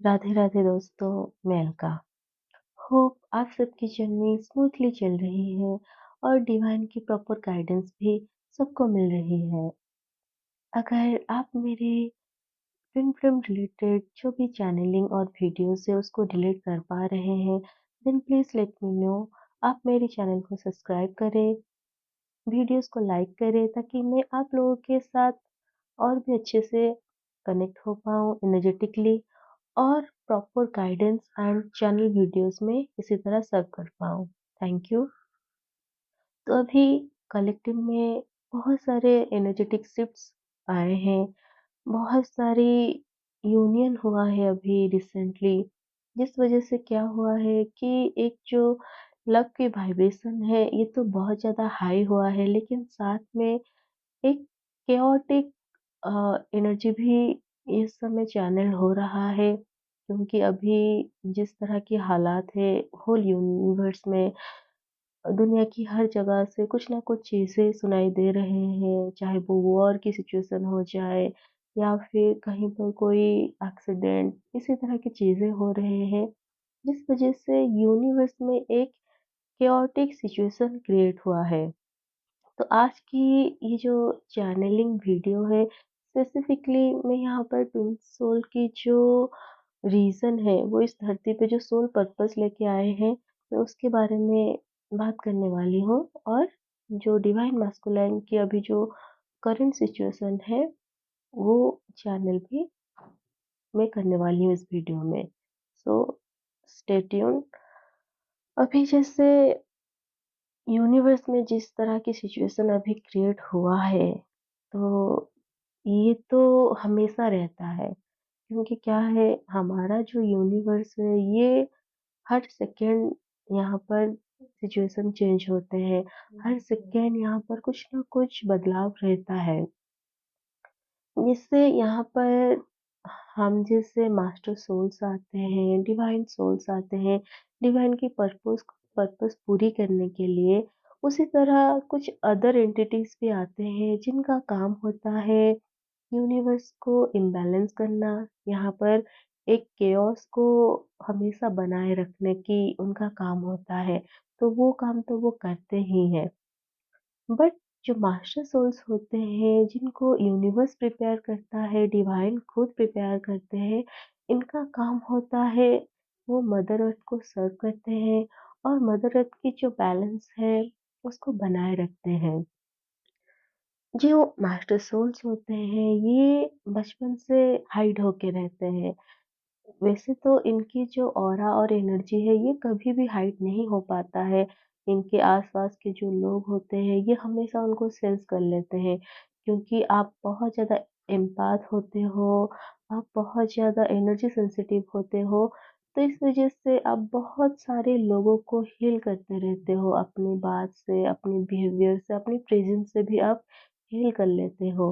राधे राधे दोस्तों, मैं अलका। होप आप सबकी जर्नी स्मूथली चल रही है और डिवाइन की प्रॉपर गाइडेंस भी सबको मिल रही है। अगर आप मेरे ट्विन फ्लेम रिलेटेड जो भी चैनलिंग और वीडियोस है उसको डिलीट कर पा रहे हैं, then please let me know. आप मेरे चैनल को सब्सक्राइब करें, वीडियोस को लाइक करें ताकि मैं आप लोगों के साथ और भी अच्छे से कनेक्ट हो पाऊँ एनर्जेटिकली और proper guidance and channel videos में इसी तरह सर्व कर पाऊँ। Thank you. तो अभी कलेक्टिव में बहुत सारे एनर्जेटिक शिफ्ट्स आए हैं, बहुत सारी यूनियन हुआ है अभी रिसेंटली, जिस वजह से क्या हुआ है कि एक जो लव की वाइब्रेशन है ये तो बहुत ज़्यादा हाई हुआ है, लेकिन साथ में एक केओटिक एनर्जी भी इस समय चैनल हो रहा है, क्योंकि अभी जिस तरह की हालात है होल यूनिवर्स में, दुनिया की हर जगह से कुछ ना कुछ चीज़ें सुनाई दे रहे हैं, चाहे वो वॉर की सिचुएशन हो जाए या फिर कहीं पर कोई एक्सीडेंट, इसी तरह की चीज़ें हो रहे हैं, जिस वजह से यूनिवर्स में एक केओटिक सिचुएशन क्रिएट हुआ है। तो आज की ये जो चैनलिंग वीडियो है, स्पेसिफिकली मैं यहाँ पर ट्विन सोल की जो रीज़न है, वो इस धरती पे जो सोल पर्पस लेके आए हैं, मैं उसके बारे में बात करने वाली हूँ। और जो डिवाइन मैस्कुलाइन की अभी जो करंट सिचुएशन है, वो चैनल भी मैं करने वाली हूँ इस वीडियो में। So stay tuned. अभी जैसे यूनिवर्स में जिस तरह की सिचुएशन अभी क्रिएट हुआ है, तो ये तो हमेशा रहता है, क्योंकि क्या है, हमारा जो यूनिवर्स है ये हर सेकंड यहाँ पर सिचुएशन चेंज होते हैं, हर सेकंड यहाँ पर कुछ ना कुछ बदलाव रहता है, जिससे यहाँ पर हम जैसे मास्टर सोल्स आते हैं, डिवाइन सोल्स आते हैं, डिवाइन की पर्पस पर्पस पूरी करने के लिए। उसी तरह कुछ अदर एंटिटीज भी आते हैं जिनका काम होता है यूनिवर्स को इम्बैलेंस करना, यहाँ पर एक केओस को हमेशा बनाए रखने की उनका काम होता है। तो वो काम तो वो करते ही हैं। बट जो मास्टर सोल्स होते हैं, जिनको यूनिवर्स प्रिपेयर करता है, डिवाइन खुद प्रिपेयर करते हैं, इनका काम होता है वो मदर अर्थ को सर्व करते हैं और मदर अर्थ की जो बैलेंस है उसको बनाए रखते हैं। जो मास्टर सोल्स होते हैं ये बचपन से हाइड होके रहते हैं। वैसे तो इनकी जो ऑरा और एनर्जी है ये कभी भी हाइड नहीं हो पाता है। इनके आसपास के जो लोग होते हैं ये हमेशा उनको सेंस कर लेते हैं, क्योंकि आप बहुत ज़्यादा एम्पैथ होते हो, आप बहुत ज़्यादा एनर्जी सेंसिटिव होते हो। तो इस वजह से आप बहुत सारे लोगों को हील करते रहते हो, अपनी बात से, अपने बिहेवियर से, अपनी प्रेजेंस से भी आप हील कर लेते हो।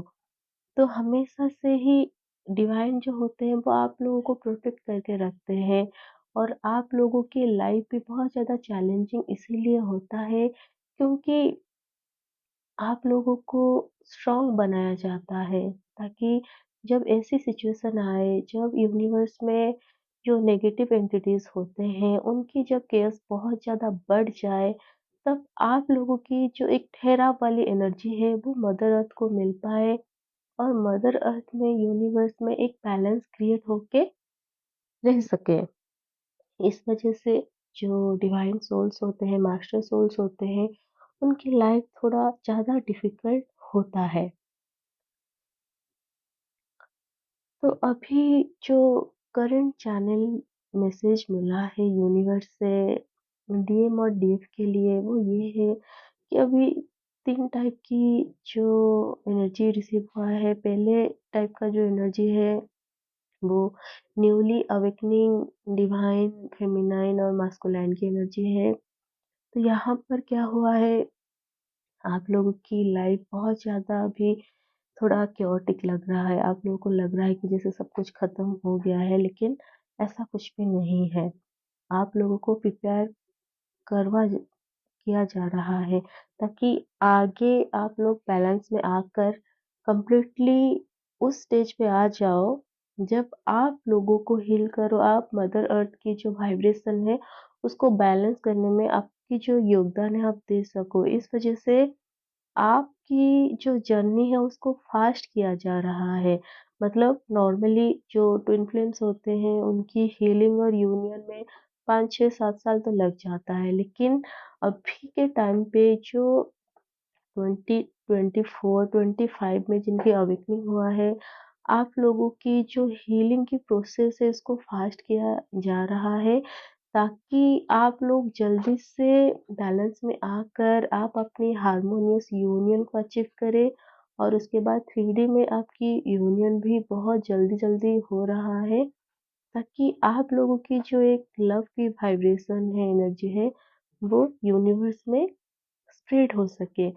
तो हमेशा से ही डिवाइन जो होते हैं वो आप लोगों को प्रोटेक्ट करके रखते हैं, और आप लोगों की लाइफ भी बहुत ज़्यादा चैलेंजिंग इसीलिए होता है, क्योंकि आप लोगों को स्ट्रांग बनाया जाता है, ताकि जब ऐसी सिचुएशन आए, जब यूनिवर्स में जो नेगेटिव एंटिटीज होते हैं उनकी जब केयर्स बहुत ज़्यादा बढ़ जाए, तब आप लोगों की जो एक ठहराव वाली एनर्जी है वो मदर अर्थ को मिल पाए और मदर अर्थ में यूनिवर्स में एक बैलेंस क्रिएट होके रह सके। इस वजह से जो डिवाइन सोल्स होते हैं, मास्टर सोल्स होते हैं, उनकी लाइफ थोड़ा ज़्यादा डिफिकल्ट होता है। तो अभी जो करंट चैनल मैसेज मिला है यूनिवर्स से डीएम और डीएफ के लिए, वो ये है कि अभी 3 टाइप की जो एनर्जी रिसीव हुआ है। पहले टाइप का जो एनर्जी है वो न्यूली अवेकनिंग डिवाइन फेमिनाइन और मास्कुलाइन की एनर्जी है। तो यहाँ पर क्या हुआ है, आप लोगों की लाइफ बहुत ज़्यादा अभी थोड़ा केओटिक लग रहा है, आप लोगों को लग रहा है कि जैसे सब कुछ खत्म हो गया है, लेकिन ऐसा कुछ भी नहीं है। आप लोगों को प्रिपेयर करवा किया जा रहा है, ताकि आगे आप लोग बैलेंस में आकर कंप्लीटली उस स्टेज पे आ जाओ जब आप लोगों को हील करो, आप मदर अर्थ की जो वाइब्रेशन है, उसको बैलेंस करने में आपकी जो योगदान है, आप दे सको। इस वजह से आपकी जो जर्नी है, उसको फ़ास्ट किया जा रहा है। मतलब नॉर्मली जो ट्विन फ्लेम्स होते हैं, उनकी हीलिंग और यूनियन में 5, 6, 7 साल तो लग जाता है। लेकिन अभी के टाइम पे जो 2024, 25 में जिनकी अवेकनिंग हुआ है, आप लोगों की जो हीलिंग की प्रोसेस है इसको फ़ास्ट किया जा रहा है, ताकि आप लोग जल्दी से बैलेंस में आकर आप अपनी हार्मोनियस यूनियन को अचीव करें और उसके बाद 3D में आपकी यूनियन भी बहुत जल्दी-जल्दी हो रहा है, ताकि आप लोगों की जो एक लव की वाइब्रेशन है, एनर्जी है, वो यूनिवर्स में स्प्रेड हो सके।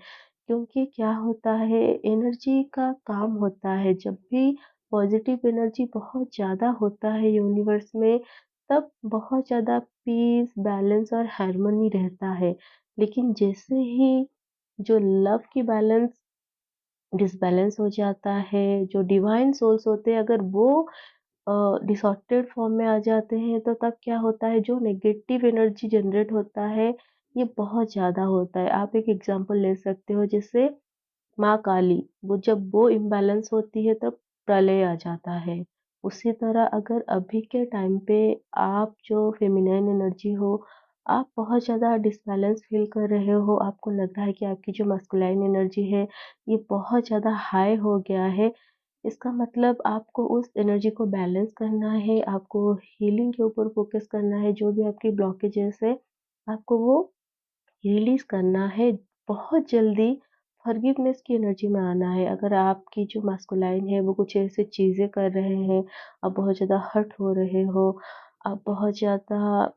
क्योंकि क्या होता है, एनर्जी का काम होता है, जब भी पॉजिटिव एनर्जी बहुत ज़्यादा होता है यूनिवर्स में, तब बहुत ज़्यादा पीस, बैलेंस और हार्मनी रहता है। लेकिन जैसे ही जो लव की बैलेंस डिसबैलेंस हो जाता है, जो डिवाइन सोल्स होते हैं, अगर वो डिसऑर्डेड फॉर्म में आ जाते हैं, तो तब क्या होता है, जो नेगेटिव एनर्जी जनरेट होता है, ये बहुत ज़्यादा होता है। आप एक एग्ज़ाम्पल ले सकते हो, जैसे माँ काली, वो जब वो इम्बैलेंस होती है तब प्रलय आ जाता है। उसी तरह अगर अभी के टाइम पे आप जो फेमिनाइन एनर्जी हो, आप बहुत ज़्यादा डिसबैलेंस फ़ील कर रहे हो, आपको लग रहा है कि आपकी जो मस्कुलाइन एनर्जी है, ये बहुत ज़्यादा हाई हो गया है, इसका मतलब आपको उस एनर्जी को बैलेंस करना है, आपको हीलिंग के ऊपर फ़ोकस करना है, जो भी आपकी ब्लॉकेजेस है, आपको वो रिलीज़ करना है, बहुत जल्दी फ़ॉरगिवनेस की एनर्जी में आना है। अगर आपकी जो मास्कुलाइन है वो कुछ ऐसी चीज़ें कर रहे हैं, आप बहुत ज़्यादा हर्ट हो रहे हो, आप बहुत ज़्यादा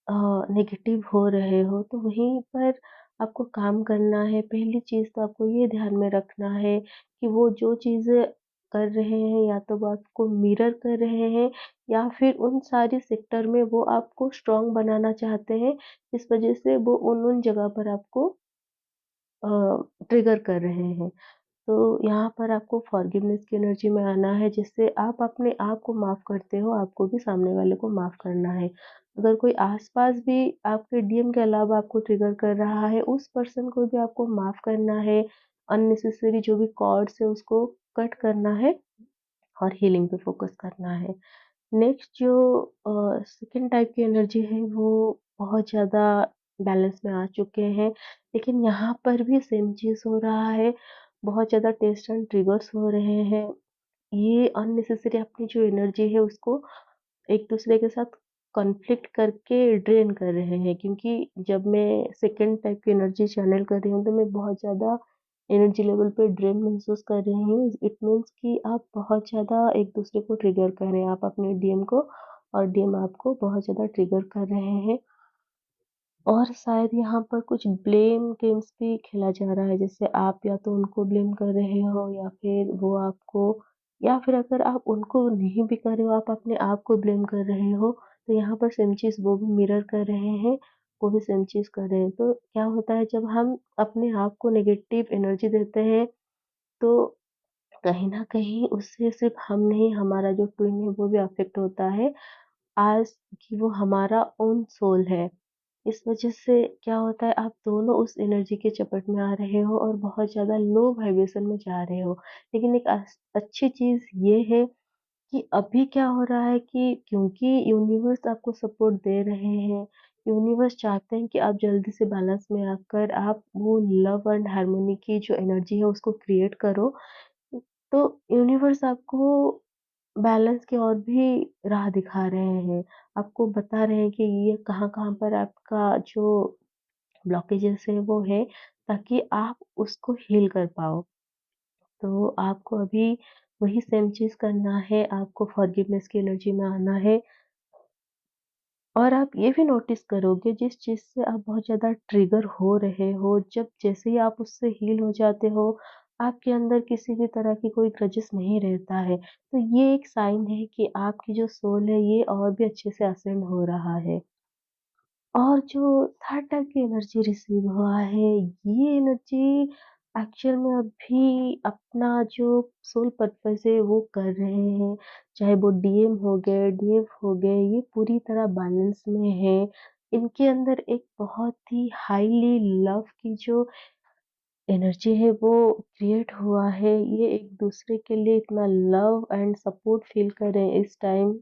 अ, नेगेटिव हो रहे हो, तो वहीं पर आपको काम करना है। पहली चीज़ तो आपको ये ध्यान में रखना है कि वो जो चीज़ें कर रहे हैं, या तो वो आपको मिरर कर रहे हैं, या फिर उन सारी सेक्टर में वो आपको स्ट्रॉन्ग बनाना चाहते हैं, इस वज़ह से वो उन-उन जगह पर आपको अ, ट्रिगर कर रहे हैं। तो यहाँ पर आपको फ़ॉरगिवनेस की एनर्जी में आना है, जिससे आप अपने आप को माफ़ करते हो, आपको भी सामने वाले को माफ़ करना है। अगर कोई आस-पास भी आपके डीएम के अलावा आपको ट्रिगर कर रहा है, उस पर्सन को भी आपको माफ़ करना है। अननेसेसरी जो भी कॉर्ड्स है उसको कट करना है और हीलिंग पे फ़ोकस करना है। नेक्स्ट जो सेकंड टाइप की एनर्जी है, वो बहुत ज़्यादा बैलेंस में आ चुके हैं, लेकिन यहाँ पर भी सेम चीज़ हो रहा है, बहुत ज़्यादा टेस्ट एंड ट्रिगर्स हो रहे हैं। ये अननेसेसरी अपनी जो एनर्जी है उसको एक-दूसरे के साथ कॉन्फ्लिक्ट करके ड्रेन कर रहे हैं, क्योंकि जब मैं सेकंड टाइप की एनर्जी चैनल कर रही हूँ, तो मैं बहुत ज़्यादा एनर्जी लेवल पे ड्रेन महसूस कर रही हूँ। इट मीन्स कि आप बहुत ज़्यादा एक-दूसरे को ट्रिगर कर रहे हैं, आप अपने डीएम को और डीएम आपको बहुत ज़्यादा ट्रिगर कर रहे हैं। और शायद यहाँ पर कुछ ब्लेम गेम्स भी खेला जा रहा है, जैसे आप या तो उनको ब्लेम कर रहे हो, या फिर वो आपको, या फिर अगर आप उनको नहीं भी कर रहे हो, आप अपने आप को ब्लेम कर रहे हो, तो यहाँ पर सेम चीज़ वो भी मिरर कर रहे हैं, वो भी सेम चीज़ कर रहे हैं। तो क्या होता है, जब हम अपने आप को नेगेटिव एनर्जी देते हैं, तो कहीं न कहीं उससे सिर्फ़ हम नहीं, हमारा जो ट्विन है वो भी अफ़ेक्ट होता है, आज कि वो हमारा ओन सोल है। इस वजह से क्या होता है, आप दोनों उस एनर्जी के चपेट में आ रहे हो और बहुत ज़्यादा लो वाइब्रेशन में जा रहे हो। लेकिन एक अच्छी चीज़ ये है कि अभी क्या हो रहा है कि क्योंकि यूनिवर्स आपको सपोर्ट दे रहे हैं, यूनिवर्स चाहते हैं कि आप जल्दी से बैलेंस में आकर आप वो लव एंड हार्मनी की जो एनर्जी है उसको क्रिएट करो। तो यूनिवर्स आपको बैलेंस की और भी राह दिखा रहे हैं। आपको बता रहे हैं कि ये कहाँ-कहाँ पर आपका जो ब्लॉकेजेस है वो है, ताकि आप उसको हील कर पाओ। तो आपको अभी वही सेम चीज़ करना है, आपको फॉरगिवनेस की एनर्जी में आना है, और आप ये भी नोटिस करोगे, जिस चीज़ से आप बहुत ज़्यादा ट्रिगर हो रहे हो, जब जैसे ही आप उससे हील हो जाते हो, आपके अंदर किसी भी तरह की कोई ग्रजेस नहीं रहता है। तो ये एक साइन है कि आपकी जो सोल है ये और भी अच्छे से असेंड हो रहा है। और जो थर्ड टाइप की एनर्जी रिसीव हुआ है, ये एनर्जी एक्चुअल में अभी अपना जो सोल पर्पस है वो कर रहे हैं, चाहे वो डीएम हो गए, डीएफ हो गए, ये पूरी तरह बैलेंस में है। इनके अंदर एक बहुत ही हाईली लव की जो एनर्जी है वो क्रिएट हुआ है। ये एक दूसरे के लिए इतना लव एंड सपोर्ट फील कर रहे हैं इस टाइम।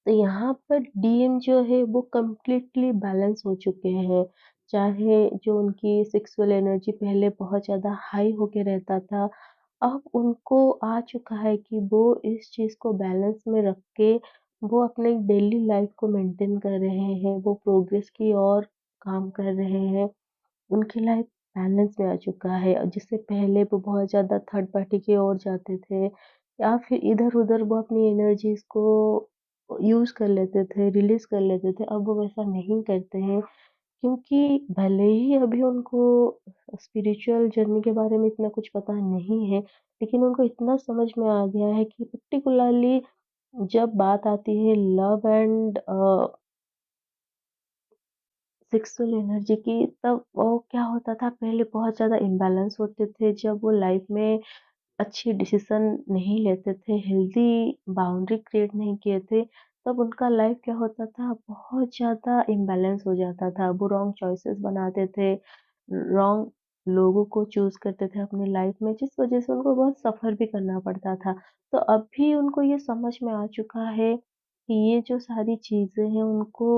तो यहाँ पर डीएम जो है वो कंप्लीटली बैलेंस हो चुके हैं। चाहे जो उनकी सेक्सुअल एनर्जी पहले बहुत ज़्यादा हाई होके रहता था, अब उनको आ चुका है कि वो इस चीज़ को बैलेंस में रख के वो अपने डेली लाइफ को मेंटेन कर रहे हैं, वो प्रोग्रेस की ओर काम कर रहे हैं। उनकी लाइफ बैलेंस में आ चुका है और जिससे पहले वो बहुत ज़्यादा थर्ड पार्टी की ओर जाते थे या फिर इधर-उधर वो अपनी एनर्जीज़ को यूज़ कर लेते थे, रिलीज़ कर लेते थे, अब वो वैसा नहीं करते हैं क्योंकि भले ही अभी उनको स्पिरिचुअल जर्नी के बारे में इतना कुछ पता नहीं है, लेकिन उनको इतना समझ में आ गया है कि पर्टिकुलरली जब बात आती है लव एंड सेक्सुअल एनर्जी की, तब वो क्या होता था पहले बहुत ज़्यादा इम्बैलेंस होते थे जब वो लाइफ में अच्छे डिसीज़न नहीं लेते थे, हेल्दी बाउंड्री क्रिएट नहीं किए थे, तब उनका लाइफ क्या होता था बहुत ज़्यादा इम्बैलेंस हो जाता था। वो रॉन्ग चॉइसेस बनाते थे, रॉन्ग लोगों को चूज़ करते थे अपनी लाइफ में जिस वज़ह से उनको बहुत सफ़र भी करना पड़ता था। तो अब भी उनको ये समझ में आ चुका है कि ये जो सारी चीज़ें हैं उनको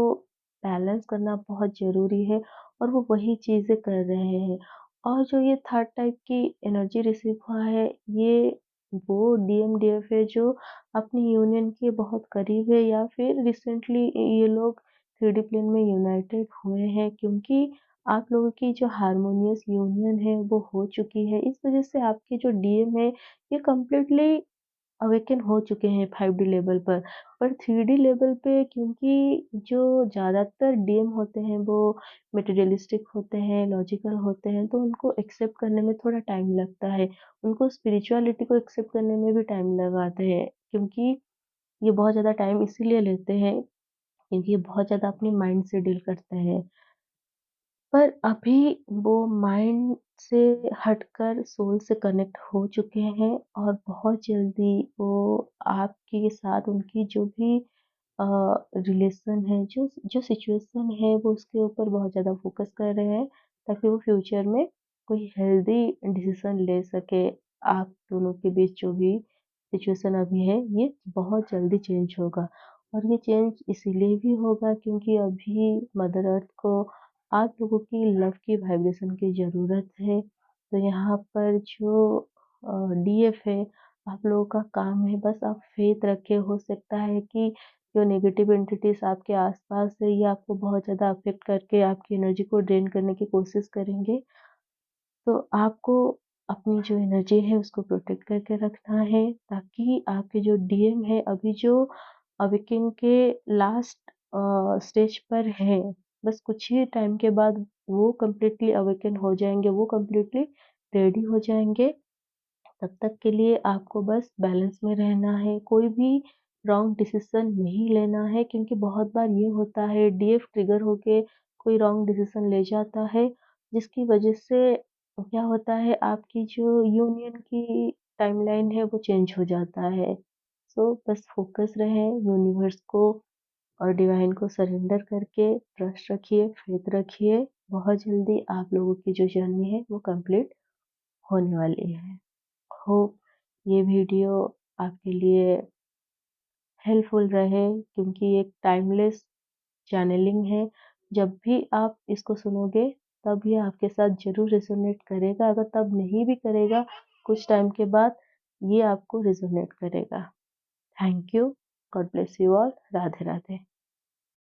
बैलेंस करना बहुत ज़रूरी है और वो वही चीज़ें कर रहे हैं। और जो ये थर्ड टाइप की एनर्जी रिसीव हुआ है, ये वो डीएम-डीएफ है जो अपनी यूनियन के बहुत करीब है या फिर रिसेंटली ये लोग 3डी प्लेन में यूनाइटेड हुए हैं क्योंकि आप लोगों की जो हार्मोनियस यूनियन है वो हो चुकी है। इस वज़ह से आपके जो डीएम है ये कंप्लीटली अवेकन हो चुके हैं 5D लेवल पर 3D लेवल पे क्योंकि जो ज़्यादातर डीएम होते हैं वो मटेरियलिस्टिक होते हैं, लॉजिकल होते हैं, तो उनको एक्सेप्ट करने में थोड़ा टाइम लगता है। उनको स्पिरिचुअलिटी को एक्सेप्ट करने में भी टाइम लगाते हैं क्योंकि ये बहुत ज़्यादा टाइम इसीलिए लेते हैं क्योंकि ये बहुत ज़्यादा अपने माइंड से डील करते हैं। पर अभी वो माइंड से हटकर सोल से कनेक्ट हो चुके हैं और बहुत जल्दी वो आपके साथ उनकी जो भी रिलेशन है, जो जो सिचुएशन है वो उसके ऊपर बहुत ज़्यादा फ़ोकस कर रहे हैं ताकि वो फ्यूचर में कोई हेल्दी डिसीज़न ले सके। आप दोनों के बीच जो भी सिचुएशन अभी है, ये बहुत जल्दी चेंज होगा और ये चेंज इसीलिए भी होगा क्योंकि अभी मदर अर्थ को आप लोगों की लव की वाइब्रेशन की ज़रूरत है। तो यहाँ पर जो डीएफ है, आप लोगों का काम है बस आप फ़ेथ रखें। हो सकता है कि जो नेगेटिव एंटिटीज़ आपके आस-पास है, ये आपको बहुत ज़्यादा अफ़ेक्ट करके आपकी एनर्जी को ड्रेन करने की कोशिश करेंगे। तो आपको अपनी जो एनर्जी है उसको प्रोटेक्ट करके रखना है ताकि आपके जो डीएम है अभी जो अवेकन के लास्ट स्टेज पर है, बस कुछ ही टाइम के बाद वो कंप्लीटली अवेकन हो जाएँगे, वो कंप्लीटली रेडी हो जाएँगे। तब तक के लिए आपको बस बैलेंस में रहना है, कोई भी रॉन्ग डिसीज़न नहीं लेना है क्योंकि बहुत बार ये होता है डीएफ ट्रिगर होके कोई रॉन्ग डिसीज़न ले जाता है, जिसकी वजह से क्या होता है आपकी जो यूनियन की टाइमलाइन है वो चेंज हो जाता है। सो बस फ़ोकस रहें यूनिवर्स को और डिवाइन को सरेंडर करके ट्रस्ट रखिए, फ़ेथ रखिए, बहुत जल्दी आप लोगों की जो जर्नी है वो कंप्लीट होने वाली है। होप ये वीडियो आपके लिए हेल्पफुल रहे क्योंकि एक टाइमलेस चैनलिंग है। जब भी आप इसको सुनोगे तब ये आपके साथ ज़रूर रेज़ोनेट करेगा, अगर तब नहीं भी करेगा, कुछ टाइम के बाद ये आपको रेज़ोनेट करेगा। Thank you. God bless you all. Radhe Radhe.